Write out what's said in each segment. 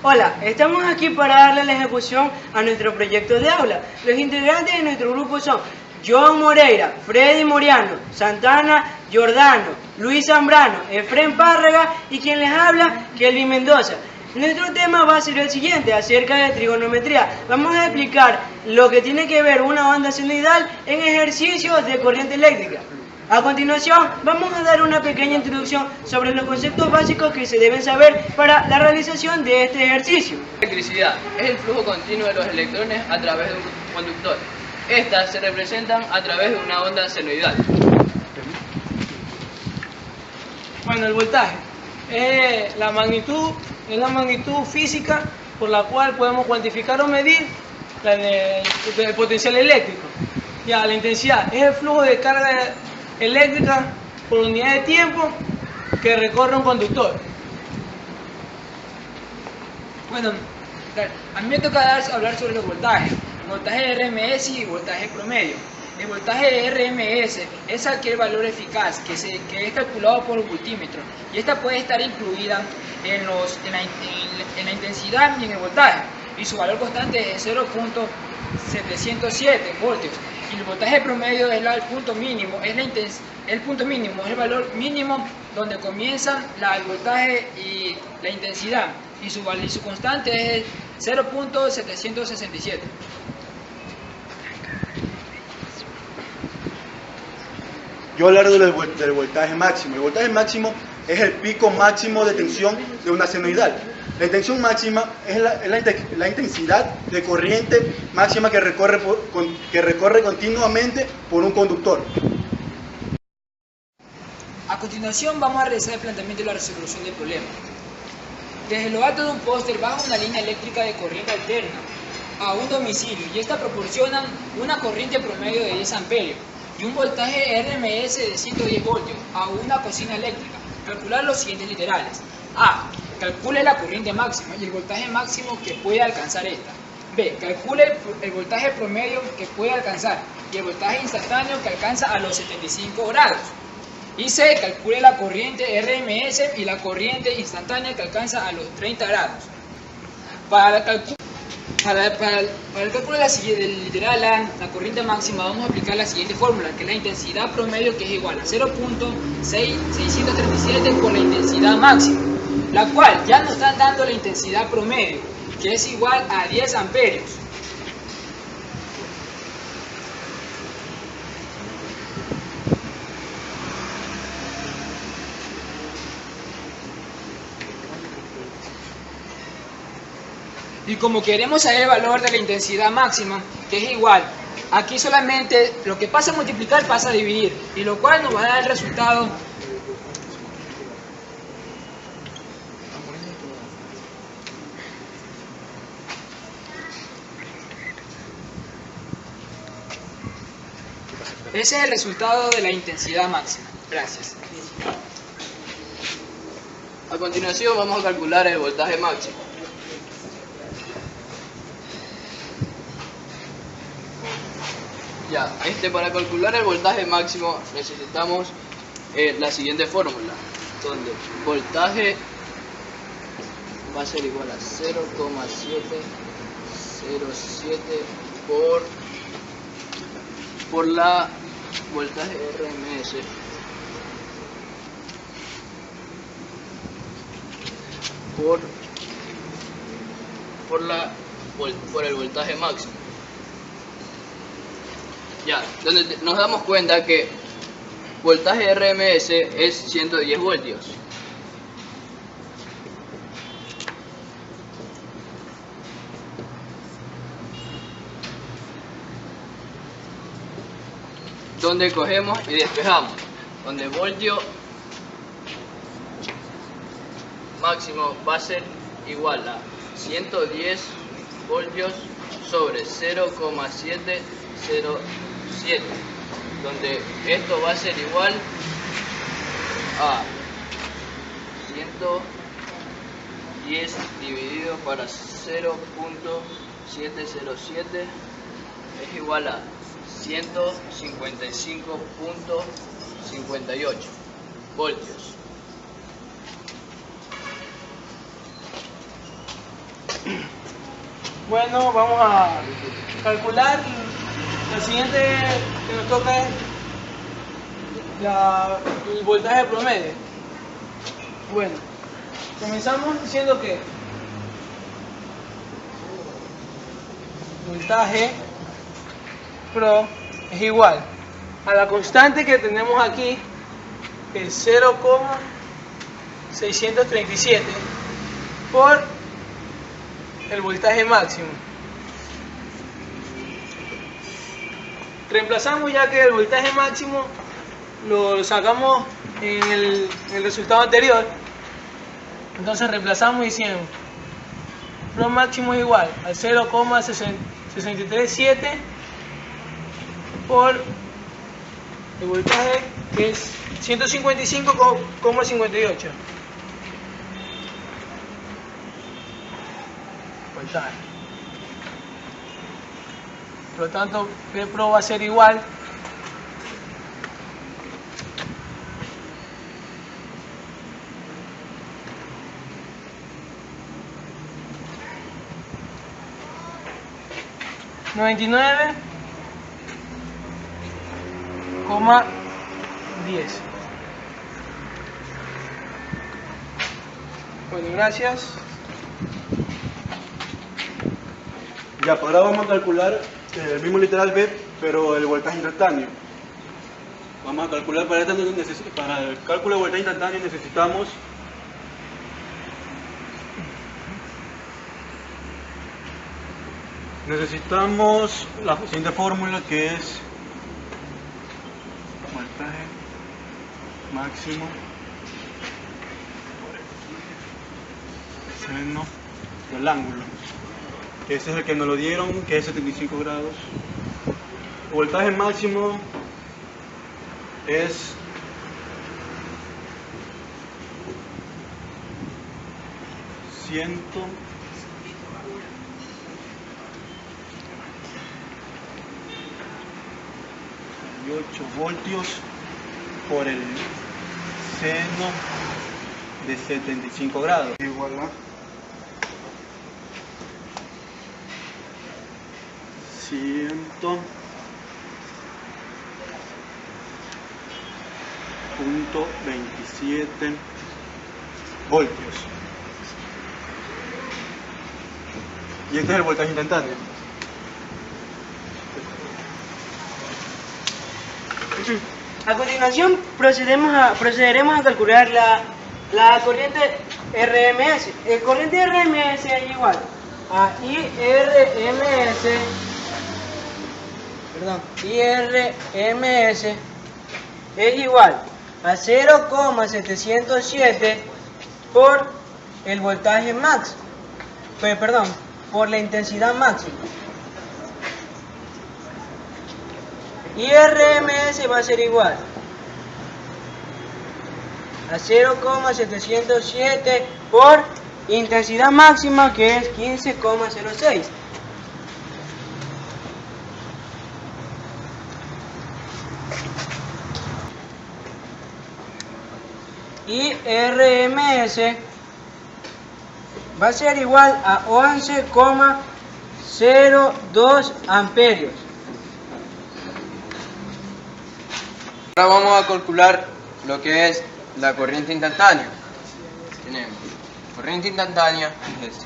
Hola, estamos aquí para darle la ejecución a nuestro proyecto de aula. Los integrantes de nuestro grupo son John Moreira, Freddy Moriano, Santana Giordano, Luis Zambrano, Efrén Párraga y quien les habla, Kelvin Mendoza. Nuestro tema va a ser el siguiente, acerca de trigonometría. Vamos a explicar lo que tiene que ver una onda senoidal en ejercicios de corriente eléctrica. A continuación, vamos a dar una pequeña introducción sobre los conceptos básicos que se deben saber para la realización de este ejercicio. La electricidad es el flujo continuo de los electrones a través de un conductor. Estas se representan a través de una onda senoidal. Bueno, el voltaje es la magnitud física por la cual podemos cuantificar o medir el potencial eléctrico. Ya, la intensidad es el flujo de carga eléctrica por unidad de tiempo que recorre un conductor. Bueno, a mí me toca hablar sobre los voltajes. Voltaje RMS y voltaje promedio. El voltaje RMS es aquel valor eficaz que es calculado por un multímetro y esta puede estar incluida en la intensidad y en el voltaje, y su valor constante es 0.707 voltios. Y el voltaje promedio es el punto mínimo, es el valor mínimo donde comienzan el voltaje y la intensidad, y su constante es 0.767. Yo hablaré del voltaje máximo. El voltaje máximo es el pico máximo de tensión de una senoidal. La tensión máxima es la intensidad de corriente máxima que recorre continuamente por un conductor. A continuación vamos a realizar el planteamiento y la resolución del problema. Desde lo alto de un póster baja una línea eléctrica de corriente alterna a un domicilio y esta proporciona una corriente promedio de 10 amperios y un voltaje RMS de 110 voltios a una cocina eléctrica. Calcular los siguientes literales. A. Calcule la corriente máxima y el voltaje máximo que puede alcanzar esta. B. Calcule el voltaje promedio que puede alcanzar y el voltaje instantáneo que alcanza a los 75 grados. Y C. Calcule la corriente RMS y la corriente instantánea que alcanza a los 30 grados. Para el cálculo del literal A, la corriente máxima, vamos a aplicar la siguiente fórmula, que es la intensidad promedio, que es igual a 0.637 por la intensidad máxima, la cual ya nos están dando la intensidad promedio, que es igual a 10 amperios. Y como queremos saber el valor de la intensidad máxima, que es igual, aquí solamente lo que pasa a multiplicar pasa a dividir, y lo cual nos va a dar el resultado ese es el resultado de la intensidad máxima. Gracias. A continuación vamos a calcular el voltaje máximo. Ya, para calcular el voltaje máximo necesitamos la siguiente fórmula, donde voltaje va a ser igual a 0,707 por la voltaje RMS por el voltaje máximo. Ya, donde nos damos cuenta que voltaje RMS es 110 voltios. Donde cogemos y despejamos, donde voltio máximo va a ser igual a 110 voltios sobre 0,707, donde esto va a ser igual a 110 dividido para 0.707 es igual a 155.58 voltios. Bueno, vamos a calcular. La siguiente que nos toca es el voltaje promedio. Bueno, comenzamos diciendo que voltaje Pro es igual a la constante que tenemos aquí, que es 0,637 por el voltaje máximo. Reemplazamos, ya que el voltaje máximo lo sacamos en el resultado anterior. Entonces reemplazamos diciendo Pro máximo es igual a 0,637 por el voltaje, que es 155,58 voltaje. Por lo tanto, P Pro va a ser igual a 99,10. Bueno, gracias. Ya, para ahora vamos a calcular el mismo literal B, pero el voltaje instantáneo. Vamos a calcular para el cálculo de voltaje instantáneo necesitamos la siguiente fórmula, que es voltaje máximo por seno del ángulo. Ese es el que nos lo dieron, que es 75 grados. El voltaje máximo es 108 voltios por el seno de 75 grados. Igual a 100.27 voltios. Y este es el voltaje instantáneo. A continuación procederemos a calcular la corriente RMS. El corriente RMS es igual a IRMS es igual a 0,707 por el voltaje máximo, por la intensidad máxima. IRMS va a ser igual a 0,707 por intensidad máxima, que es 15,06. IRMS va a ser igual a 11,02 amperios. Ahora vamos a calcular lo que es la corriente instantánea. Tenemos corriente instantánea es esta.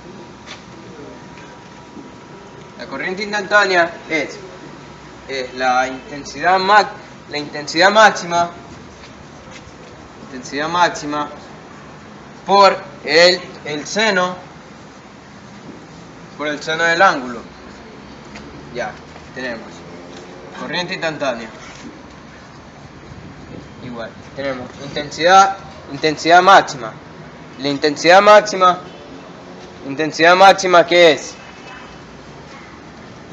La corriente instantánea es la intensidad máxima por el seno del ángulo. Ya tenemos corriente instantánea igual, tenemos intensidad máxima. La intensidad máxima que es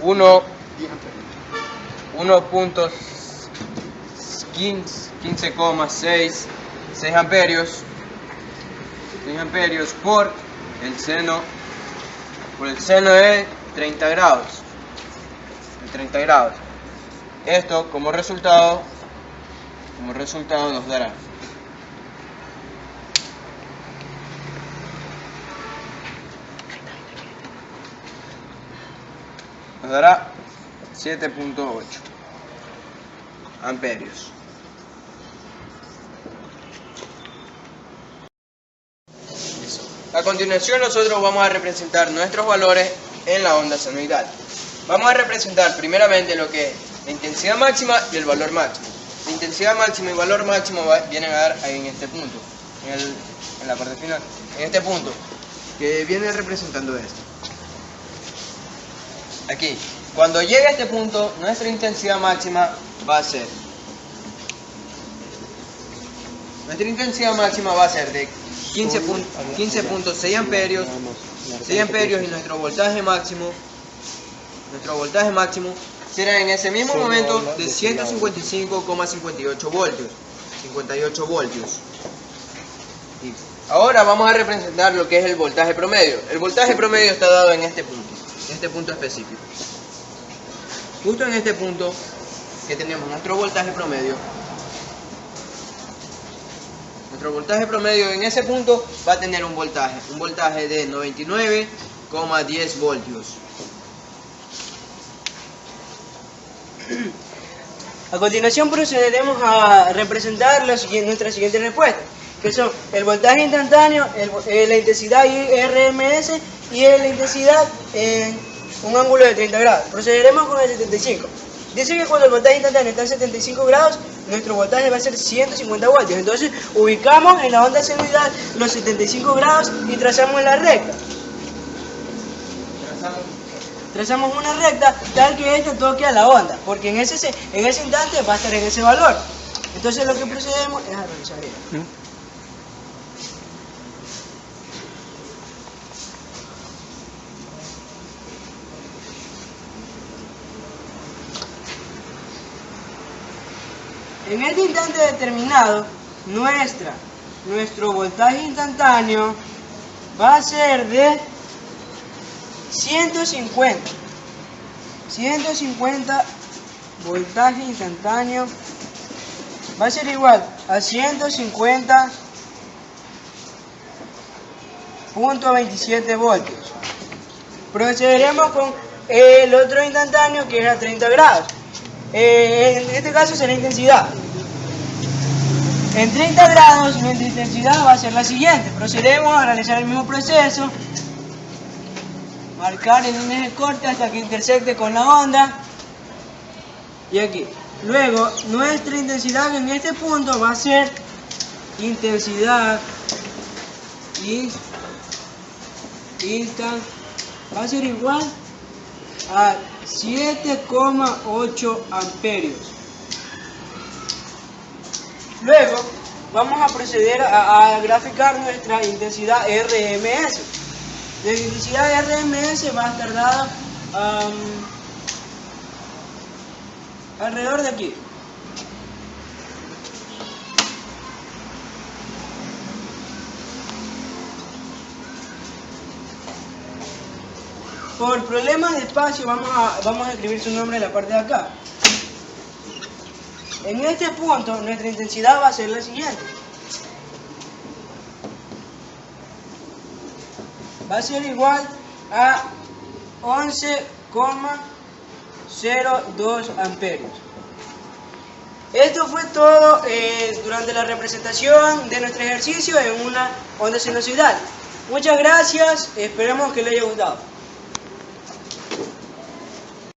15,6 amperios por el seno de 30 grados. Esto como resultado nos dará nos dará 7.8 amperios. A continuación nosotros vamos a representar nuestros valores en la onda senoidal. Vamos a representar primeramente lo que es la intensidad máxima y el valor máximo. La intensidad máxima y valor máximo vienen a dar ahí en este punto, en la parte final, en este punto, que viene representando esto. Aquí, cuando llegue a este punto, nuestra intensidad máxima va a ser de 15.6 amperios, 6 amperios, y nuestro voltaje máximo será en ese mismo momento de 155,58 voltios, 58 voltios. Y ahora vamos a representar lo que es el voltaje promedio. El voltaje promedio está dado en este punto específico. Justo en este punto que tenemos nuestro voltaje promedio. Nuestro voltaje promedio en ese punto va a tener un voltaje de 99,10 voltios. A continuación procederemos a representar nuestras siguientes respuestas, que son el voltaje instantáneo, la intensidad RMS y la intensidad en un ángulo de 30 grados. Procederemos con el 75. Dice que cuando el voltaje instantáneo está en 75 grados, nuestro voltaje va a ser 150 voltios. Entonces ubicamos en la onda senoidal los 75 grados y trazamos la recta. Trazamos una recta tal que ésta toque a la onda, porque en ese instante va a estar en ese valor. Entonces lo que procedemos es a realizar esto. En este instante determinado, nuestro voltaje instantáneo va a ser de 150 voltaje instantáneo va a ser igual a 150.27 voltios. Procederemos con el otro instantáneo, que es a 30 grados. En este caso será intensidad. En 30 grados nuestra intensidad va a ser la siguiente. Procedemos a realizar el mismo proceso. Marcar en un eje corte hasta que intersecte con la onda. Y aquí. Luego, nuestra intensidad en este punto va a ser intensidad va a ser igual a 7,8 amperios. Luego, vamos a proceder a graficar nuestra intensidad RMS. La intensidad RMS va a estar dada alrededor de aquí. Por problemas de espacio vamos a escribir su nombre en la parte de acá. En este punto nuestra intensidad va a ser la siguiente. Va a ser igual a 11,02 amperios. Esto fue todo durante la representación de nuestro ejercicio en una onda sinusoidal. Muchas gracias, esperamos que les haya gustado.